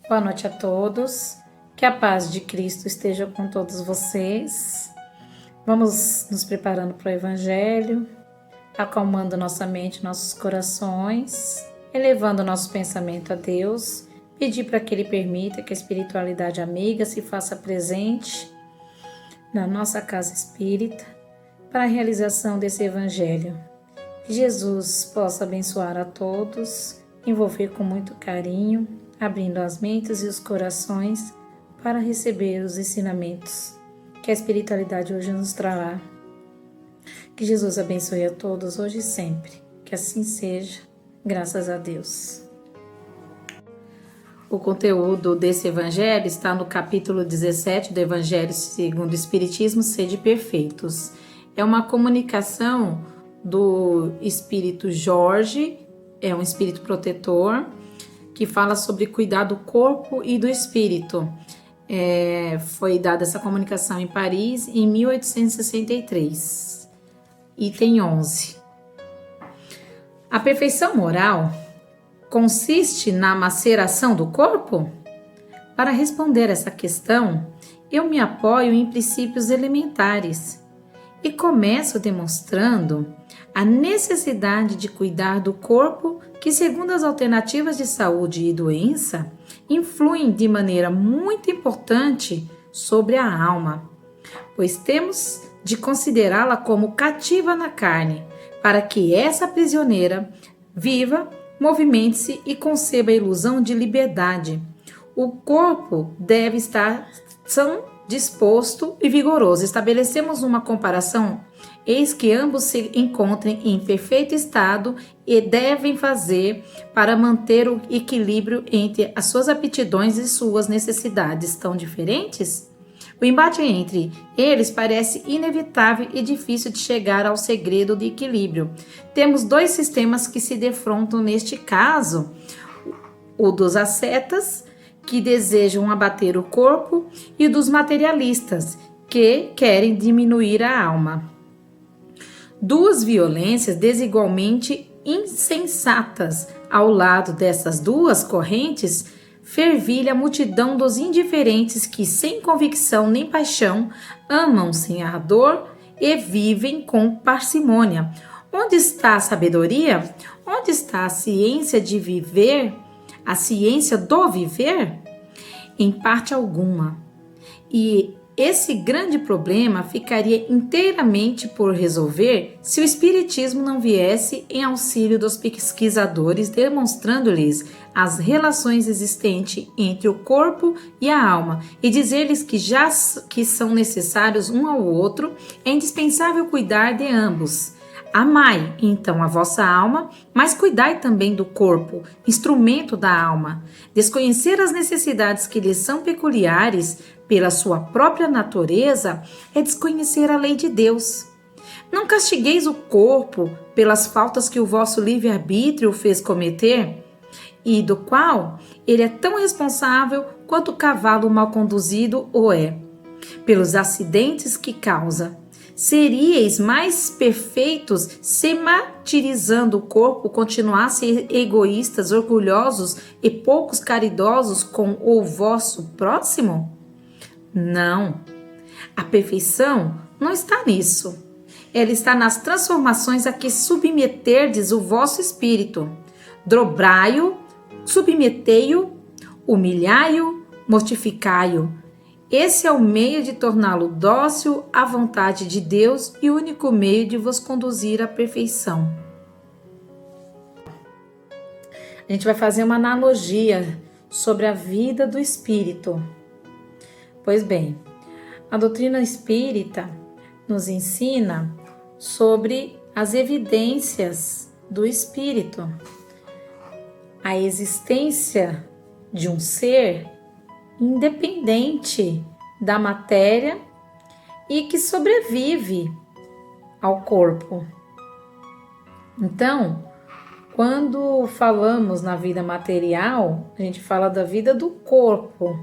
Boa noite a todos, que a paz de Cristo esteja com todos vocês. Vamos nos preparando para o Evangelho, acalmando nossa mente, nossos corações, elevando nosso pensamento a Deus, pedir para que Ele permita que a espiritualidade amiga se faça presente na nossa casa espírita para a realização desse Evangelho. Que Jesus possa abençoar a todos, envolver com muito carinho, abrindo as mentes e os corações para receber os ensinamentos que a espiritualidade hoje nos trará. Que Jesus abençoe a todos hoje e sempre. Que assim seja, graças a Deus. O conteúdo desse evangelho está no capítulo 17 do Evangelho segundo o Espiritismo, Sede Perfeitos. É uma comunicação do Espírito Jorge, é um espírito protetor, que fala sobre cuidar do corpo e do espírito. Foi dada essa comunicação em Paris em 1863, item 11. A perfeição moral consiste na maceração do corpo? Para responder essa questão, eu me apoio em princípios elementares e começo demonstrando a necessidade de cuidar do corpo que, segundo as alternativas de saúde e doença, influem de maneira muito importante sobre a alma, pois temos de considerá-la como cativa na carne, para que essa prisioneira viva, movimente-se e conceba a ilusão de liberdade. O corpo deve estar são, disposto e vigoroso. Estabelecemos uma comparação. Eis que ambos se encontrem em perfeito estado e devem fazer para manter o equilíbrio entre as suas aptidões e suas necessidades tão diferentes? O embate entre eles parece inevitável e difícil de chegar ao segredo de equilíbrio. Temos dois sistemas que se defrontam neste caso: o dos ascetas, que desejam abater o corpo, e dos materialistas, que querem diminuir a alma. Duas violências desigualmente insensatas. Ao lado dessas duas correntes, fervilha a multidão dos indiferentes que, sem convicção nem paixão, amam sem ardor e vivem com parcimônia. Onde está a sabedoria? Onde está a ciência de viver? A ciência do viver? Em parte alguma. E esse grande problema ficaria inteiramente por resolver se o Espiritismo não viesse em auxílio dos pesquisadores, demonstrando-lhes as relações existentes entre o corpo e a alma e dizer-lhes que já que são necessários um ao outro, é indispensável cuidar de ambos. Amai, então, a vossa alma, mas cuidai também do corpo, instrumento da alma. Desconhecer as necessidades que lhes são peculiares pela sua própria natureza é desconhecer a lei de Deus. Não castigueis o corpo pelas faltas que o vosso livre-arbítrio fez cometer, e do qual ele é tão responsável quanto o cavalo mal conduzido o é, pelos acidentes que causa. Seríeis mais perfeitos se, martirizando o corpo, continuassem egoístas, orgulhosos e poucos caridosos com o vosso próximo? Não. A perfeição não está nisso. Ela está nas transformações a que submeterdes o vosso espírito. Dobrai-o, submetei-o, humilhai-o, mortificai-o. Esse é o meio de torná-lo dócil à vontade de Deus e o único meio de vos conduzir à perfeição. A gente vai fazer uma analogia sobre a vida do espírito. Pois bem, a doutrina espírita nos ensina sobre as evidências do espírito, a existência de um ser independente da matéria e que sobrevive ao corpo. Então, quando falamos na vida material, a gente fala da vida do corpo.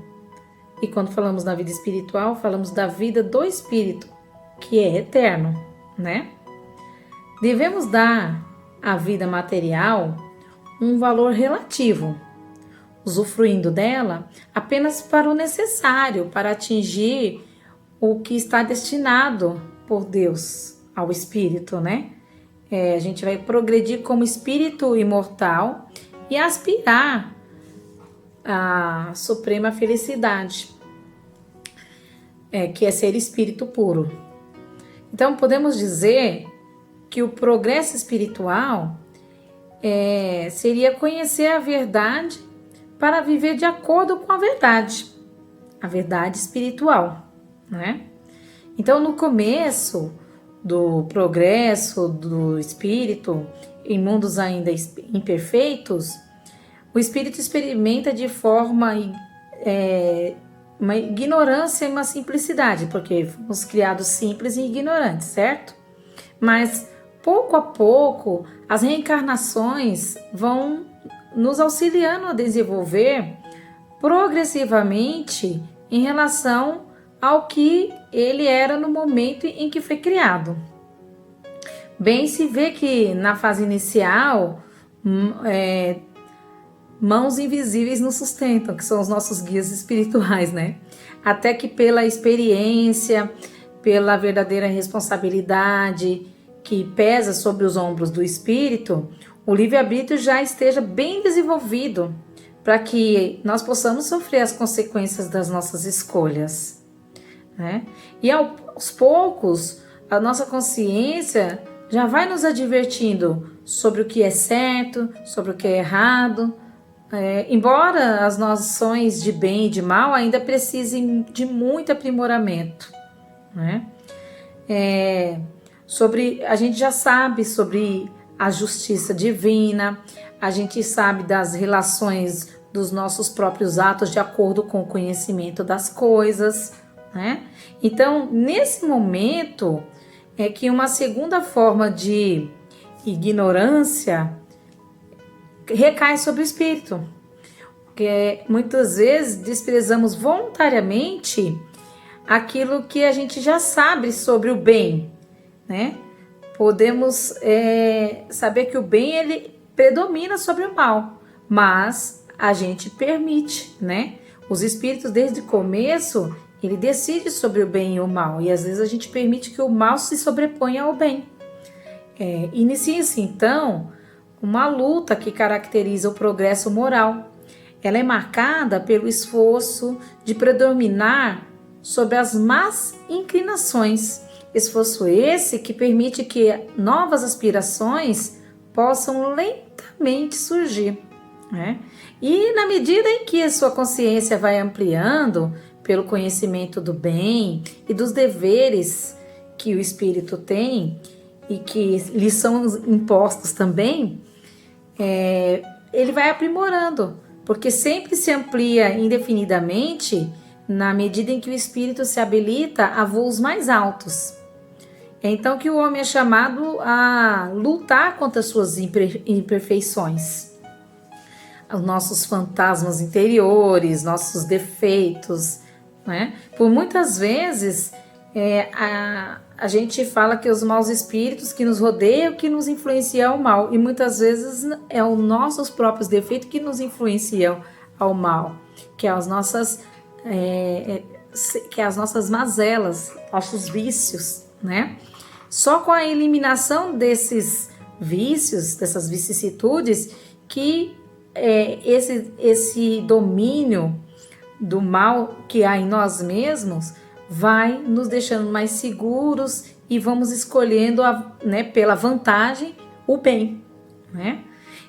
E quando falamos na vida espiritual, falamos da vida do espírito, que é eterno, né? Devemos dar à vida material um valor relativo, usufruindo dela apenas para o necessário, para atingir o que está destinado por Deus ao espírito, né? A gente vai progredir como espírito imortal e aspirar à suprema felicidade, que é ser espírito puro. Então, podemos dizer que o progresso espiritual seria conhecer a verdade para viver de acordo com a verdade espiritual, né? Então, no começo do progresso do espírito, em mundos ainda imperfeitos, o espírito experimenta de forma uma ignorância e uma simplicidade, porque fomos criados simples e ignorantes, certo? Mas pouco a pouco as reencarnações vão nos auxiliando a desenvolver progressivamente em relação ao que ele era no momento em que foi criado. Bem, se vê que na fase inicial mãos invisíveis nos sustentam, que são os nossos guias espirituais, né? Até que pela experiência, pela verdadeira responsabilidade que pesa sobre os ombros do espírito, o livre-arbítrio já esteja bem desenvolvido para que nós possamos sofrer as consequências das nossas escolhas, né? E aos poucos, a nossa consciência já vai nos advertindo sobre o que é certo, sobre o que é errado, embora as noções de bem e de mal ainda precisem de muito aprimoramento, né? A gente já sabe sobre a justiça divina, a gente sabe das relações dos nossos próprios atos de acordo com o conhecimento das coisas, né? Então, nesse momento, é que uma segunda forma de ignorância recai sobre o espírito, porque muitas vezes desprezamos voluntariamente aquilo que a gente já sabe sobre o bem, né? Podemos saber que o bem ele predomina sobre o mal, mas a gente permite, né? Os espíritos desde o começo ele decide sobre o bem e o mal, e às vezes a gente permite que o mal se sobreponha ao bem. Inicia-se então uma luta que caracteriza o progresso moral. Ela é marcada pelo esforço de predominar sobre as más inclinações. Esforço esse que permite que novas aspirações possam lentamente surgir, né? E na medida em que a sua consciência vai ampliando pelo conhecimento do bem e dos deveres que o espírito tem e que lhe são impostos também, ele vai aprimorando, porque sempre se amplia indefinidamente na medida em que o espírito se habilita a voos mais altos. É então que o homem é chamado a lutar contra as suas imperfeições, os nossos fantasmas interiores, nossos defeitos, né? Por muitas vezes a gente fala que os maus espíritos que nos rodeiam que nos influenciam ao mal, e muitas vezes é os nossos próprios defeitos que nos influenciam ao mal, que é as nossas mazelas, nossos vícios, né? Só com a eliminação desses vícios, dessas vicissitudes, que esse domínio do mal que há em nós mesmos vai nos deixando mais seguros e vamos escolhendo pela vantagem o bem, né?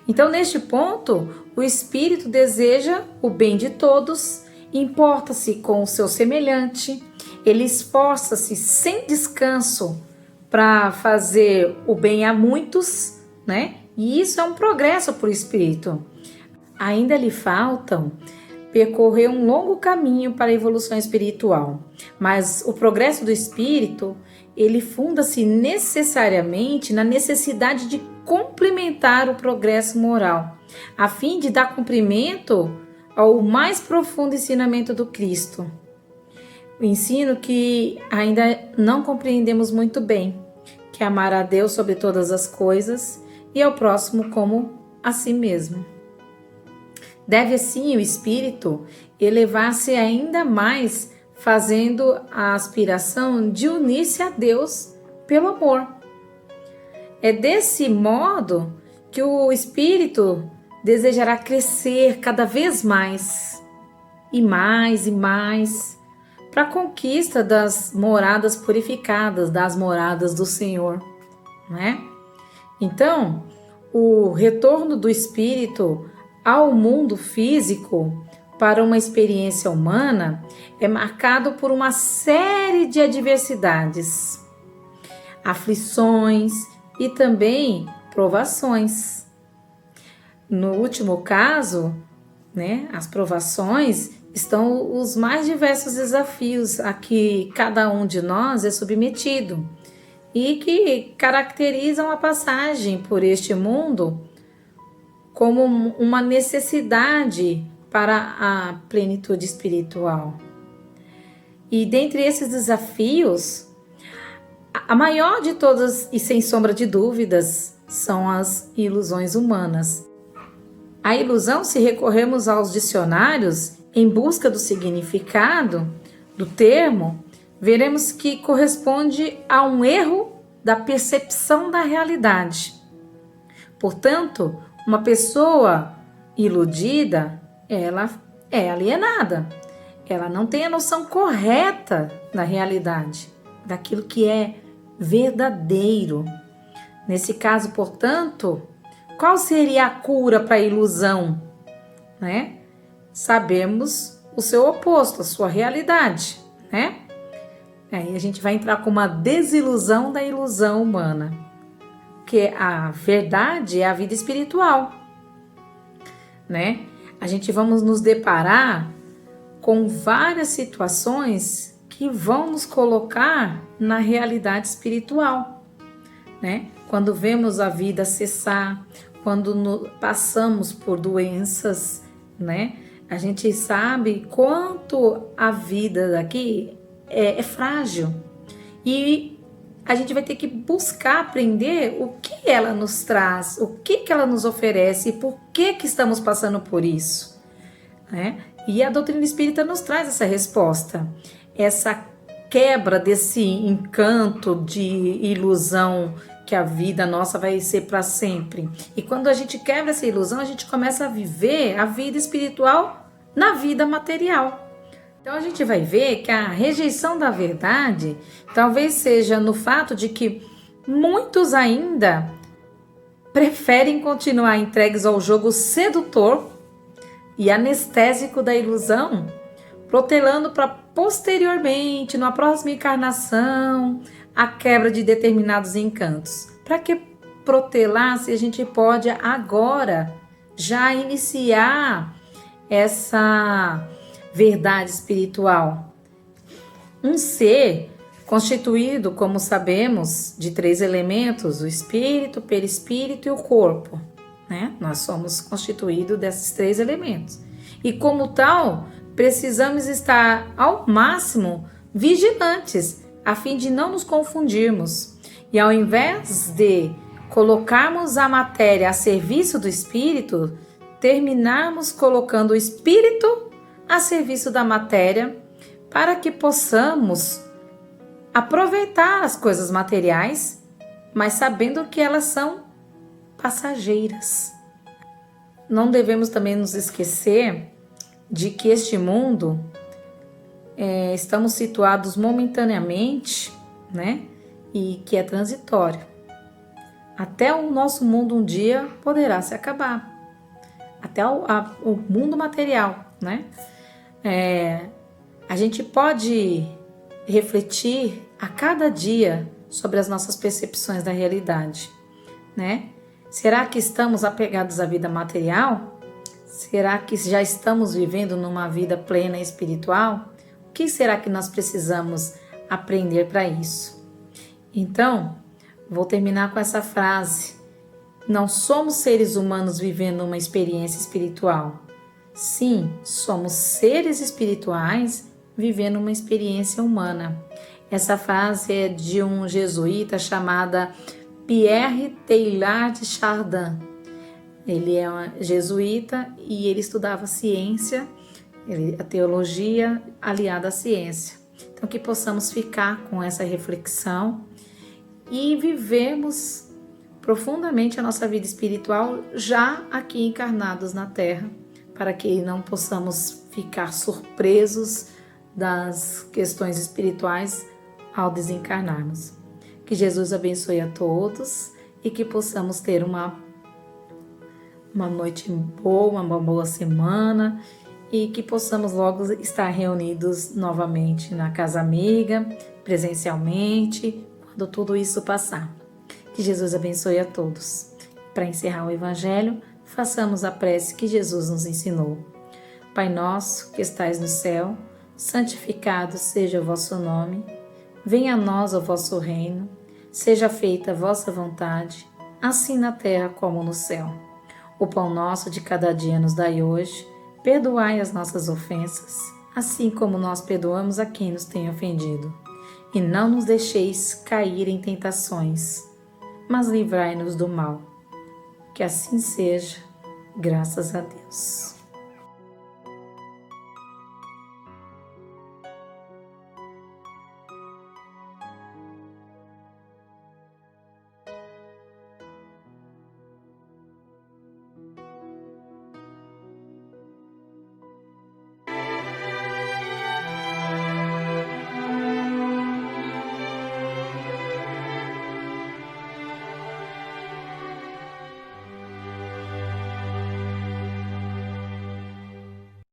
Então, neste ponto, o espírito deseja o bem de todos, importa-se com o seu semelhante, ele esforça-se sem descanso para fazer o bem a muitos, né? E isso é um progresso para o espírito. Ainda lhe faltam percorrer um longo caminho para a evolução espiritual, mas o progresso do espírito, ele funda-se necessariamente na necessidade de complementar o progresso moral, a fim de dar cumprimento ao mais profundo ensinamento do Cristo. O ensino que ainda não compreendemos muito bem, que é amar a Deus sobre todas as coisas e ao próximo como a si mesmo. Deve assim o espírito elevar-se ainda mais, fazendo a aspiração de unir-se a Deus pelo amor. É desse modo que o espírito desejará crescer cada vez mais e mais para a conquista das moradas purificadas, das moradas do Senhor, né? Então, o retorno do espírito ao mundo físico para uma experiência humana é marcado por uma série de adversidades, aflições e também provações. No último caso, né, as provações estão os mais diversos desafios a que cada um de nós é submetido e que caracterizam a passagem por este mundo como uma necessidade para a plenitude espiritual. E dentre esses desafios, a maior de todas, e sem sombra de dúvidas, são as ilusões humanas. A ilusão, se recorrermos aos dicionários em busca do significado do termo, veremos que corresponde a um erro da percepção da realidade. Portanto, uma pessoa iludida, ela é alienada. Ela não tem a noção correta da realidade, daquilo que é verdadeiro. Nesse caso, portanto, qual seria a cura para a ilusão? Né? Sabemos o seu oposto, a sua realidade, né? Aí a gente vai entrar com uma desilusão da ilusão humana, que a verdade é a vida espiritual, né? A gente vamos nos deparar com várias situações que vão nos colocar na realidade espiritual, né? Quando vemos a vida cessar, quando passamos por doenças, né? A gente sabe quanto a vida daqui é frágil e a gente vai ter que buscar aprender o que ela nos traz, o que ela nos oferece e por que estamos passando por isso, né? E a doutrina espírita nos traz essa resposta, essa quebra desse encanto de ilusão que a vida nossa vai ser para sempre. E quando a gente quebra essa ilusão, a gente começa a viver a vida espiritual na vida material. Então a gente vai ver que a rejeição da verdade talvez seja no fato de que muitos ainda preferem continuar entregues ao jogo sedutor e anestésico da ilusão, protelando para posteriormente, na próxima encarnação, a quebra de determinados encantos. Para que protelar se a gente pode agora já iniciar essa verdade espiritual? Um ser constituído, como sabemos, de 3 elementos, o espírito, o perispírito e o corpo, né? Nós somos constituídos desses 3 elementos. E como tal, precisamos estar ao máximo vigilantes, a fim de não nos confundirmos. E ao invés de colocarmos a matéria a serviço do espírito, terminarmos colocando o espírito a serviço da matéria, para que possamos aproveitar as coisas materiais, mas sabendo que elas são passageiras. Não devemos também nos esquecer de que este mundo estamos situados momentaneamente, né? E que é transitório. Até o nosso mundo um dia poderá se acabar. Até o mundo material, né? A gente pode refletir a cada dia sobre as nossas percepções da realidade, né? Será que estamos apegados à vida material? Será que já estamos vivendo numa vida plena e espiritual? O que será que nós precisamos aprender para isso? Então, vou terminar com essa frase. Não somos seres humanos vivendo uma experiência espiritual. Sim, somos seres espirituais vivendo uma experiência humana. Essa frase é de um jesuíta chamado Pierre Teilhard de Chardin. Ele é um jesuíta e ele estudava ciência, a teologia aliada à ciência. Então, que possamos ficar com essa reflexão e vivemos profundamente a nossa vida espiritual já aqui encarnados na Terra, para que não possamos ficar surpresos das questões espirituais ao desencarnarmos. Que Jesus abençoe a todos e que possamos ter uma noite boa, uma boa semana e que possamos logo estar reunidos novamente na casa amiga, presencialmente, quando tudo isso passar. Que Jesus abençoe a todos. Para encerrar o Evangelho, façamos a prece que Jesus nos ensinou. Pai nosso, que estais no céu, santificado seja o vosso nome. Venha a nós o vosso reino. Seja feita a vossa vontade, assim na terra como no céu. O pão nosso de cada dia nos dai hoje. Perdoai as nossas ofensas, assim como nós perdoamos a quem nos tem ofendido. E não nos deixeis cair em tentações, mas livrai-nos do mal. Que assim seja, graças a Deus.